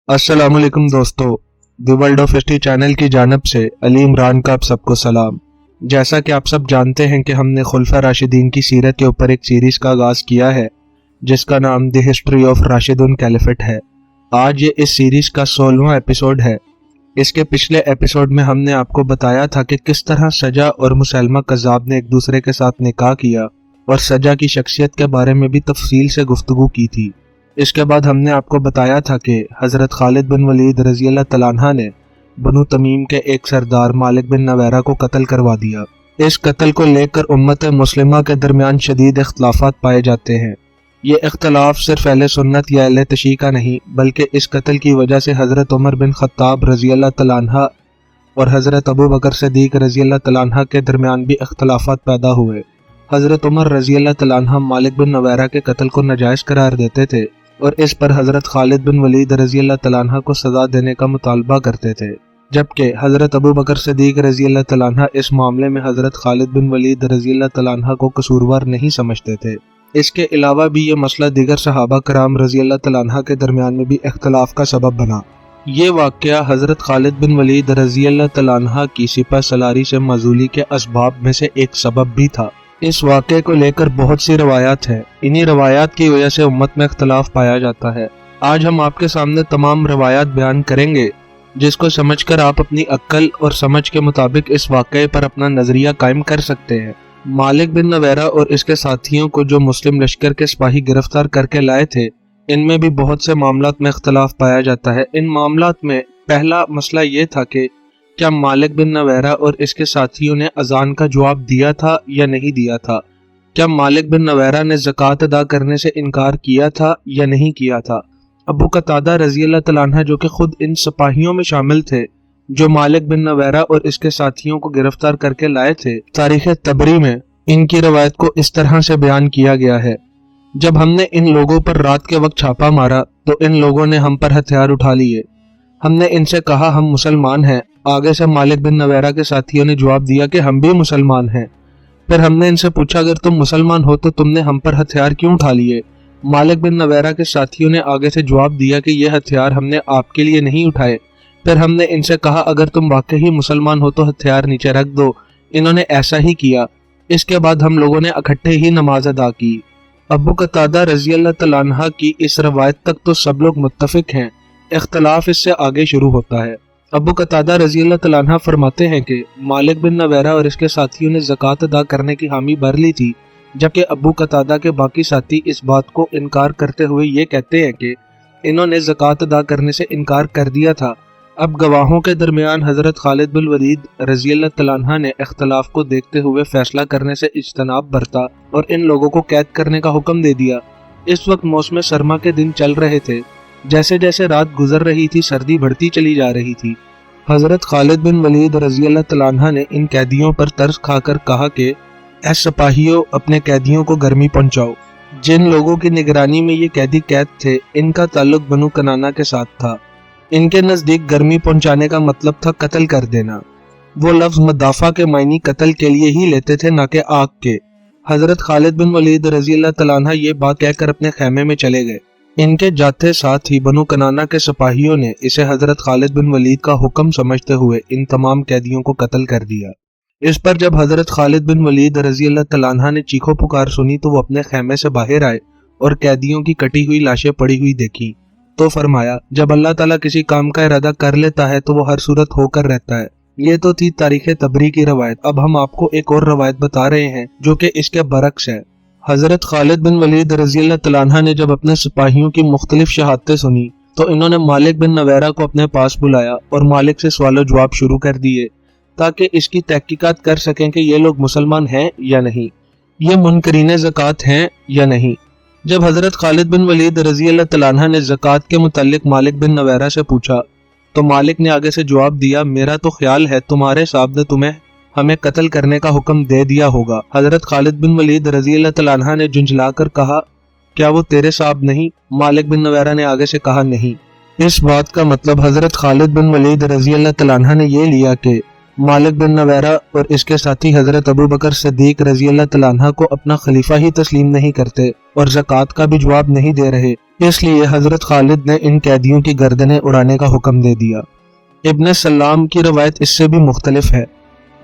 अस्सलाम वालेकुम दोस्तों, the world of history channel की जानब से अली इमरान का आप सबको सलाम। जैसा कि आप सब जानते हैं कि हमने खुलफा राशिदीन की सीरत के ऊपर एक सीरीज का आगाज किया है जिसका नाम द हिस्ट्री ऑफ राशिदुन कैलिफेट है। आज ये इस सीरीज का 16वां एपिसोड है। इसके पिछले एपिसोड में हमने आपको बताया था कि किस तरह सजा और मुसलमा कज़ाब ने एक दूसरे के साथ निकाह किया और सजा की शख्सियत के बारे में भी तफसील से गुफ्तगू की थी। इसके बाद हमने आपको बताया था कि हज़रत खालिद बिन वलीद रज़ी अल्लाह तआला अन्हा ने बनु तमीम के एक सरदार मालिक बिन नवैरा को कत्ल करवा दिया। इस कत्ल को लेकर उम्मत मुस्लिमा के दरमियान शदीद इख्तलाफात पाए जाते हैं। ये इख्तलाफ सिर्फ अहले सुन्नत या अहले तशीह का नहीं बल्कि इस कत्ल की वजह से हज़रत उमर बिन खत्ताब रज़ी अल्लाह तआला अन्हा और हज़रत अबू बकर सिद्दीक़ रज़ी अल्लाह तआला अन्हा के दरमियान भी इख्तलाफात पैदा हुए। हज़रत उमर रज़ी अल्लाह तआला अन्हा मालिक बिन नवैरा के कत्ल को नाजायज़ करार देते थे और इस पर हज़रत खालिद बिन वलीद रज़ी अल्लाह तआला अन्हा को सज़ा देने का मुतालबा करते थे, जबकि हज़रत अबू बकर सिद्दीक़ रज़ी अल्लाह तआला अन्हा इस मामले में हज़रत खालिद बिन वलीद रज़ी अल्लाह तआला अन्हा को कसूरवार नहीं समझते थे। इसके अलावा भी ये मसला दीगर सहाबा कराम रज़ी अल्लाह तआला अन्हा के दरमियान में भी इख्तलाफ का सबब बना। ये वाक़या हज़रत खालिद बिन वलीद रज़ी अल्लाह तआला अन्हा की सिपह सलारी से मज़ूली के असबाब में से एक सबब भी था। इस वाक़े को लेकर बहुत सी रवायात हैं। इन्हीं रवायात की वजह से उम्मत में इख्तलाफ पाया जाता है। आज हम आपके सामने तमाम रवायात बयान करेंगे जिसको समझकर आप अपनी अक्ल और समझ के मुताबिक इस वाक़े पर अपना नजरिया कायम कर सकते हैं। मालिक बिन नवैरा और इसके साथियों को जो मुस्लिम लश्कर के सिपाही गिरफ्तार करके लाए थे, इनमें भी बहुत से मामलात में इख्तलाफ पाया जाता है। इन मामलात में पहला मसला ये था कि क्या मालिक बिन नवैरा और इसके साथियों ने अजान का जवाब दिया था या नहीं दिया था? क्या मालिक बिन नवैरा ने ज़कात अदा करने से इनकार किया था या नहीं किया था? अबू कतादा रज़ी अल्लाह तआला अन्हा जो कि खुद इन सिपाहियों में शामिल थे जो मालिक बिन नवैरा और इसके साथियों को गिरफ्तार करके लाए थे, तारीख तबरी में इनकी रवायत को इस तरह से बयान किया गया है। जब हमने इन लोगों पर रात के वक्त छापा मारा तो इन लोगों ने हम पर हथियार उठा लिए। हमने इनसे कहा हम मुसलमान हैं। आगे से मालिक बिन नवैरा के साथियों ने जवाब दिया कि हम भी मुसलमान हैं। फिर हमने इनसे पूछा अगर तुम मुसलमान हो तो तुमने हम पर हथियार क्यों उठा लिए? मालिक बिन नवैरा के साथियों ने आगे से जवाब दिया कि ये हथियार हमने आपके लिए नहीं उठाए। फिर हमने इनसे कहा अगर तुम वाकई ही मुसलमान हो तो हथियार नीचे रख दो। इन्होंने ऐसा ही किया। इसके बाद हम लोगों ने इकट्ठे ही नमाज अदा की। अबू कतादा रज़ी अल्लाह तआला अन्हा की इस रवायत तक तो सब लोग मुत्तफिक हैं। इख्तलाफ इससे आगे शुरू होता है। अबू कतादा रज़ी अल्लाह तआला अन्हा फरमाते हैं कि मालिक बिन नवैरा और इसके साथियों ने ज़कात अदा करने की हामी भर ली थी, जबकि अबू कतादा के बाकी साथी इस बात को इनकार करते हुए ये कहते हैं कि इन्होंने ज़कात अदा करने से इनकार कर दिया था। अब गवाहों के दरमियान हज़रत खालिद बिन वलीद रज़ी अल्लाह तआला अन्हा ने इख्तलाफ को देखते हुए फैसला करने से इज्तनाब बरता और इन लोगों को कैद करने का हुक्म दे दिया। इस वक्त मौसम सरमा के दिन चल रहे थे। जैसे जैसे रात गुजर रही थी सर्दी बढ़ती चली जा रही थी। हज़रत खालिद बिन वलीद रज़ी अल्लाह तआला अन्हा ने इन कैदियों पर तरस खाकर कहा कि ऐ सिपाहियों अपने कैदियों को गर्मी पहुंचाओ। जिन लोगों की निगरानी में ये कैदी कैद थे इनका ताल्लुक बनु कनाना के साथ था। इनके नज़दीक गर्मी पहुंचाने का मतलब था कत्ल कर देना। वो लफ्ज़ मदाफा के मायनी कत्ल के लिए ही लेते थे, ना कि आग के। हज़रत खालिद बिन वलीद रज़ी अल्लाह तआला अन्हा ये बात कहकर अपने खैमे में चले गए। इनके जाते साथ ही बनु कनाना के सिपाहियों ने इसे हज़रत खालिद बिन वलीद का हुक्म समझते हुए इन तमाम कैदियों को कत्ल कर दिया। इस पर जब हज़रत खालिद बिन वलीद रज़ी अल्लाह तआला अन्हा ने चीखो पुकार सुनी तो वो अपने खैमे से बाहर आए और कैदियों की कटी हुई लाशें पड़ी हुई देखी तो फरमाया जब अल्लाह ताला किसी काम का इरादा कर लेता है तो वो हर सूरत होकर रहता है। ये तो थी तारीख तबरी की रवायत। अब हम आपको एक और रवायत बता रहे हैं जो कि इसके बरक्स है। हज़रत खालिद बिन वलीद रज़ी अल्लाह तआला अन्हा ने जब अपने सिपाहियों की मुख्तलिफ शहादतें सुनी तो इन्होंने मालिक बिन नवैरा को अपने पास बुलाया और मालिक से सवाल जवाब शुरू कर दिए ताकि इसकी तहकीकात कर सकें कि ये लोग मुसलमान हैं या नहीं, ये मुनकरीन ज़कात हैं या नहीं। जब हज़रत खालिद बिन वलीद रज़ी अल्लाह तआला अन्हा ने ज़कात के मुतालिक मालिक बिन नवैरा से पूछा तो मालिक ने आगे से जवाब दिया मेरा तो ख्याल है तुम्हारे साहब ने तुम्हें हमें कत्ल करने का हुक्म दे दिया होगा। हज़रत खालिद बिन वलीद रज़ी अल्लाह तआला अन्हा ने झुंझलाकर कहा क्या वो तेरे साहब नहीं? मालिक बिन नवैरा ने आगे से कहा नहीं। इस बात का मतलब हज़रत खालिद बिन वलीद रज़ी अल्लाह तआला अन्हा ने ये लिया कि मालिक बिन नवेरा और इसके साथी हजरत अबू बकर सिद्दीक रजी अल्लाह तआला अन्हा को अपना खलीफा ही तस्लीम नहीं करते और ज़कात का भी जवाब नहीं दे रहे, इसलिए हजरत खालिद ने इन कैदियों की गर्दनें उड़ाने का हुक्म दे दिया। इब्न सलाम की रवायत इससे भी मुख्तलिफ है।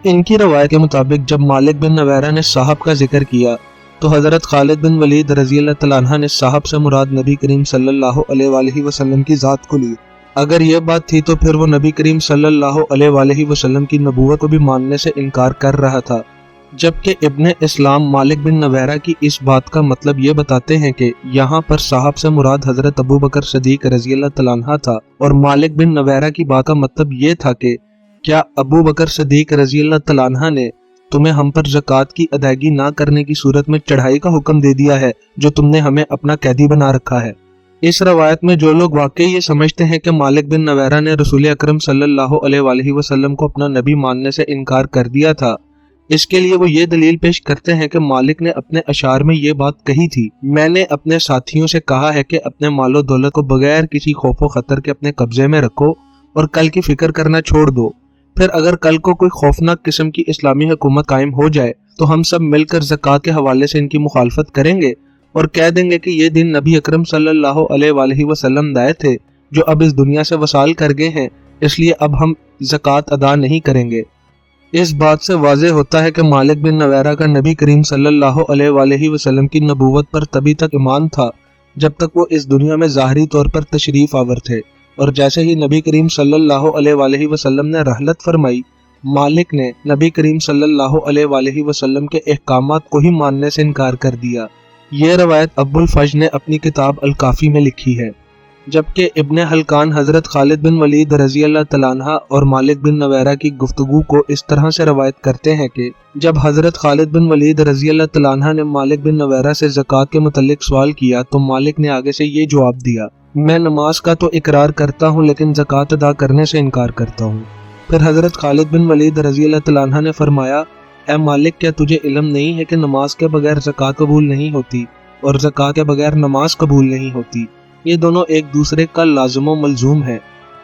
इनकी रवायत के मुताबिक जब मालिक बिन नवेरा ने साहब का जिक्र किया तो हजरत खालिद बिन वलीद रजी अल्लाह तआला अन्हा ने साहब से मुराद नबी करीम सल्लल्लाहु अलैहि वसल्लम की जात को ली। अगर यह बात थी तो फिर वो नबी करीम सल्लल्लाहु अलैहि वसल्लम की नबूवत को भी मानने से इनकार कर रहा था, जबकि इब्ने इस्लाम मालिक बिन नवेरा की इस बात का मतलब ये बताते हैं कि यहाँ पर साहब से मुराद हजरत अबू बकर सिद्दीक रजी अल्लाह तआला अन्हा था और मालिक बिन नवेरा की बात का मतलब ये था कि क्या अबू बकर सिद्दीक रजी अल्लाह तआला अन्हा ने तुम्हें हम पर ज़कात की अदायगी ना करने की सूरत में चढ़ाई का हुक्म दे दिया है जो तुमने हमें अपना कैदी बना रखा है। इस रवायत में जो लोग वाकई ये समझते हैं कि मालिक बिन नवेरा ने रसूल अकरम सल्लल्लाहु अलैहि वसल्लम को अपना नबी मानने से इनकार कर दिया था, इसके लिए वो ये दलील पेश करते हैं कि मालिक ने अपने अशार में ये बात कही थी, मैंने अपने साथियों से कहा है कि अपने मालो दौलत को बगैर किसी खौफो खतर के अपने कब्जे में रखो और कल की फिक्र करना छोड़ दो। फिर अगर कल को कोई खौफनाक किस्म की इस्लामी हुकूमत कायम हो जाए तो हम सब मिलकर ज़कात के हवाले से इनकी मुखालफत करेंगे और कह देंगे कि ये दिन नबी अकरम सल्लल्लाहु अलैहि वसल्लम लाए थे जो अब इस दुनिया से वसाल कर गए हैं, इसलिए अब हम ज़कात अदा नहीं करेंगे। इस बात से वाज़ेह होता है कि मालिक बिन नवेरा का नबी करीम सल्लल्लाहु अलैहि वसल्लम की नबूवत पर तभी तक ईमान था जब तक वो इस दुनिया में ज़ाहरी तौर पर तशरीफ आवर थे, और जैसे ही नबी करीम सल्लल्लाहु अलैहि वसल्लम ने रहलत फरमाई, मालिक ने नबी करीम सल्लल्लाहु अलैहि वसल्लम के अहकामात को ही मानने से इनकार कर दिया। ये रवायत अब्बुल फज्र ने अपनी किताब अल काफ़ी में लिखी है, जबकि इब्ने हलकान हजरत खालिद बिन वलीद रजी अल्लाह तआला अन्हा और मालिक बिन नवेरा की गुफ्तगू को इस तरह से रवायत करते हैं कि जब हजरत खालिद बिन वलीद रजी अल्लाह तआला अन्हा ने मालिक बिन नवेरा से ज़कात के मुतल्लिक सवाल किया तो मालिक ने आगे से ये जवाब दिया, मैं नमाज का तो इकरार करता हूँ लेकिन ज़कात अदा करने से इनकार करता हूँ। फिर हजरत खालिद बिन वलीद रजी अल्लाह तआला अन्हा ने फरमाया, ऐ मालिक, क्या तुझे इल्म नहीं है कि नमाज के बगैर ज़कात कबूल नहीं होती और ज़कात के बगैर नमाज कबूल नहीं होती, ये दोनों एक दूसरे का लाज़िम व मलजूम है।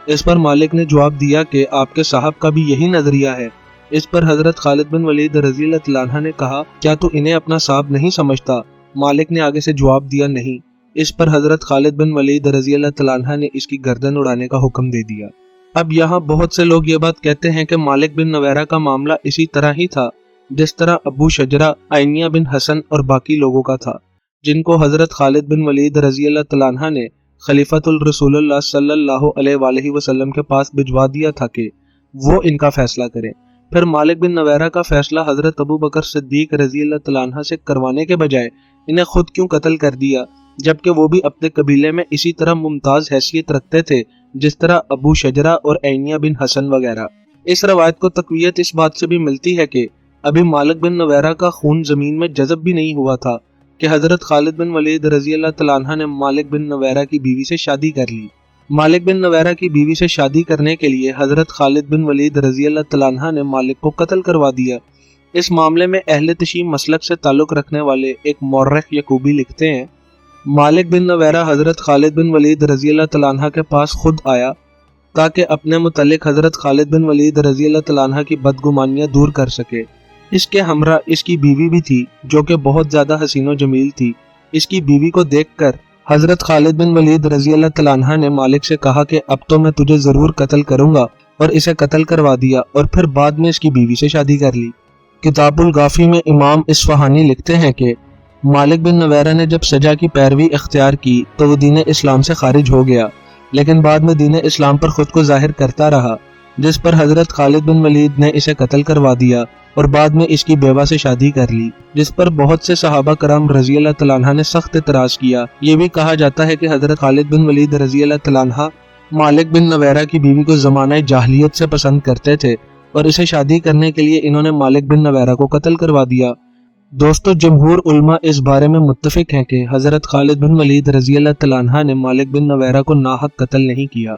इस पर मालिक ने जवाब दिया कि आपके साहब का भी यही नजरिया है। इस पर हजरत खालिद बिन वलीद रज़ी अल्लाह तआला अन्हु ने कहा, क्या तू इन्हें अपना साहब नहीं समझता? मालिक ने आगे से जवाब दिया, नहीं। इस पर हजरत खालिद बिन वलीद रज़ी अल्लाह तआला अन्हु ने इसकी गर्दन उड़ाने का हुक्म दे दिया। अब यहाँ बहुत से लोग ये बात कहते हैं कि मालिक बिन नवेरा का मामला इसी तरह ही था जिस तरह अबू शजरा, आइनिया बिन हसन और बाकी लोगों का था, जिनको हजरत खालिद बिन वलीद रज़ी अल्लाह तआला अन्हु ने खलीफतुल रसूलुल्लाह सल्लल्लाहु अलैहि वसल्लम के पास भिजवा दिया था कि वो इनका फैसला करें। फिर मालिक बिन नवेरा का फैसला हजरत अबू बकर सिद्दीक रज़ी अल्लाह तआला अन्हु से करवाने के बजाय इन्हें खुद क्यों कत्ल कर दिया, जबकि वो भी अपने कबीले में इसी तरह मुमताज हैसियत रखते थे जिस तरह अबू शजरा और ऐनिया बिन हसन वगैरह। इस रवायत को तकवीयत इस बात से भी मिलती है कि अभी मालिक बिन नवेरा का खून जमीन में जज़ब भी नहीं हुआ था कि हजरत खालिद बिन वलीद रज़ी अल्लाह तआला अन्हु ने मालिक बिन नवेरा की बीवी से शादी कर ली। मालिक बिन नवेरा की बीवी से शादी करने के लिए हजरत खालिद बिन वलीद रज़ी अल्लाह तआला अन्हु ने मालिक को कत्ल करवा दिया। इस मामले में अहले तशीम मसलक से ताल्लुक रखने वाले एक मौर्रख यकूबी लिखते हैं, मालिक बिन नवेरा हजरत खालिद बिन वलीद रज़ी अल्लाह तआला अन्हु के पास खुद आया ताकि अपने मुतल्लिक हजरत खालिद बिन वलीद रज़ी अल्लाह तआला अन्हु की बदगुमानियां दूर कर सके। इसके हमरा इसकी बीवी भी थी जो कि बहुत ज्यादा हसीनो जमील थी। इसकी बीवी को देखकर हजरत खालिद बिन वलीद रज़ी अल्लाह तआला अन्हु ने मालिक से कहा कि अब तो मैं तुझे जरूर कत्ल करूंगा, और इसे कत्ल करवा दिया और फिर बाद में इसकी बीवी से शादी कर ली। किताबुल गाफी में इमाम इस्फहानी लिखते हैं कि मालिक बिन नवेरा ने जब सजा की पैरवी इख्तियार की तो वो दीन इस्लाम से खारिज हो गया, लेकिन बाद में दीन इस्लाम पर खुद को जाहिर करता रहा, जिस पर हजरत खालिद बिन वलीद ने इसे कत्ल करवा दिया और बाद में इसकी बेवा से शादी कर ली, जिस पर बहुत से सहाबा कराम रज़ी अल्लाह तआला अन्हु ने सख्त इतराज किया। ये भी कहा जाता है कि हजरत खालिद बिन वलीद रज़ी अल्लाह तआला अन्हु मालिक बिन नवेरा की बीवी को ज़माने जाहिलियत से पसंद करते थे और इसे शादी करने के लिए इन्होंने मालिक बिन नवेरा को कत्ल करवा दिया। दोस्तों, जमहूर उलमा इस बारे में मुत्तफिक हैं कि हजरत खालिद बिन वलीद रज़ी अल्लाह तआला अन्हु ने मालिक बिन नवेरा को नाहक कत्ल नहीं किया,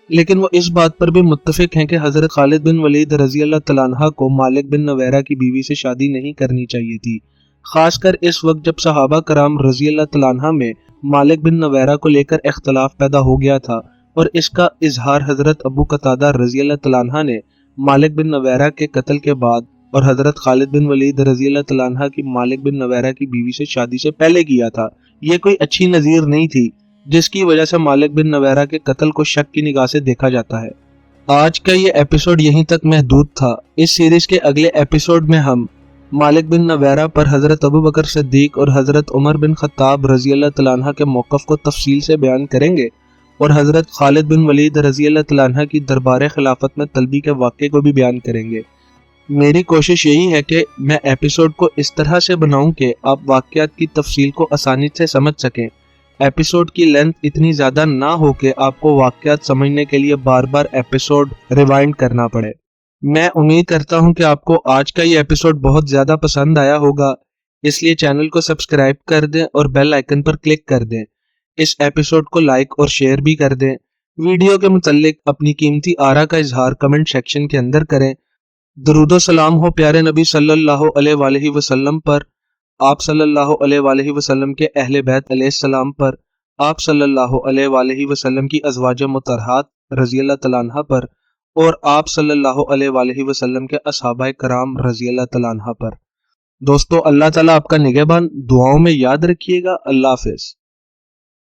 लेकिन वो इस बात पर भी मुत्तफिक हैं कि हजरत खालिद बिन वलीद रज़ी अल्लाह तआला अन्हु को मालिक बिन नवेरा की बीवी से शादी नहीं करनी चाहिए थी, खासकर इस वक्त जब सहाबा कराम रज़ी अल्लाह तआला अन्हु में मालिक बिन नवेरा को लेकर इख्तलाफ पैदा हो गया था और इसका इजहार हजरत अबू कतादा रज़ी अल्लाह तआला अन्हु ने मालिक बिन नवैरा के कत्ल के बाद और हजरत खालिद बिन वलीद रजी अल्लाह तआला अन्हा की मालिक बिन नवैरा की बीवी से शादी से पहले किया था। ये कोई अच्छी नजीर नहीं थी जिसकी वजह से मालिक बिन नवैरा के कत्ल को शक की निगाह से देखा जाता है। आज का ये एपिसोड यहीं तक महदूद था। इस सीरीज के अगले एपिसोड में हम मालिक बिन नवैरा पर हजरत अबू बकर सिद्दीक और हजरत उमर बिन खत्ताब रजी अल्लाह तआला अन्हा के मौक़िफ़ को तफसील से बयान करेंगे और हजरत खालिद बिन वलीद रजी अल्लाह तआला अन्हा की दरबार खिलाफत में तलबी के वाक़े को भी बयान करेंगे। मेरी कोशिश यही है कि मैं एपिसोड को इस तरह से बनाऊं कि आप वाक़यात की तफसील को आसानी से समझ सकें। एपिसोड की लेंथ इतनी ज़्यादा ना हो कि आपको वाक़यात समझने के लिए बार बार एपिसोड रिवाइंड करना पड़े। मैं उम्मीद करता हूं कि आपको आज का ये एपिसोड बहुत ज़्यादा पसंद आया होगा, इसलिए चैनल को सब्सक्राइब कर दें और बेल आइकन पर क्लिक कर दें। इस एपिसोड को लाइक और शेयर भी कर दें। वीडियो के मुताल्लिक अपनी कीमती आरा का इजहार कमेंट सेक्शन के अंदर करें। दरूद व सलाम हो प्यारे नबी सल्लल्लाहु अलैहि वसल्लम पर, आप सल्लल्लाहु अलैहि वसल्लम के अहले बैत अलैहिस्सलाम पर, आप सल्लल्लाहु अलैहि वसल्लम की अज़वाज मुतहरात रज़ी अल्लाह तआला अन्हा पर और आप सल्लल्लाहु अलैहि वसल्लम के असहाबाए कराम रज़ी अल्लाह तआला अन्हा पर। दोस्तों, अल्लाह ताला आपका निगहबान, दुआओं में याद रखिएगा। अल्लाह हाफ़िज़।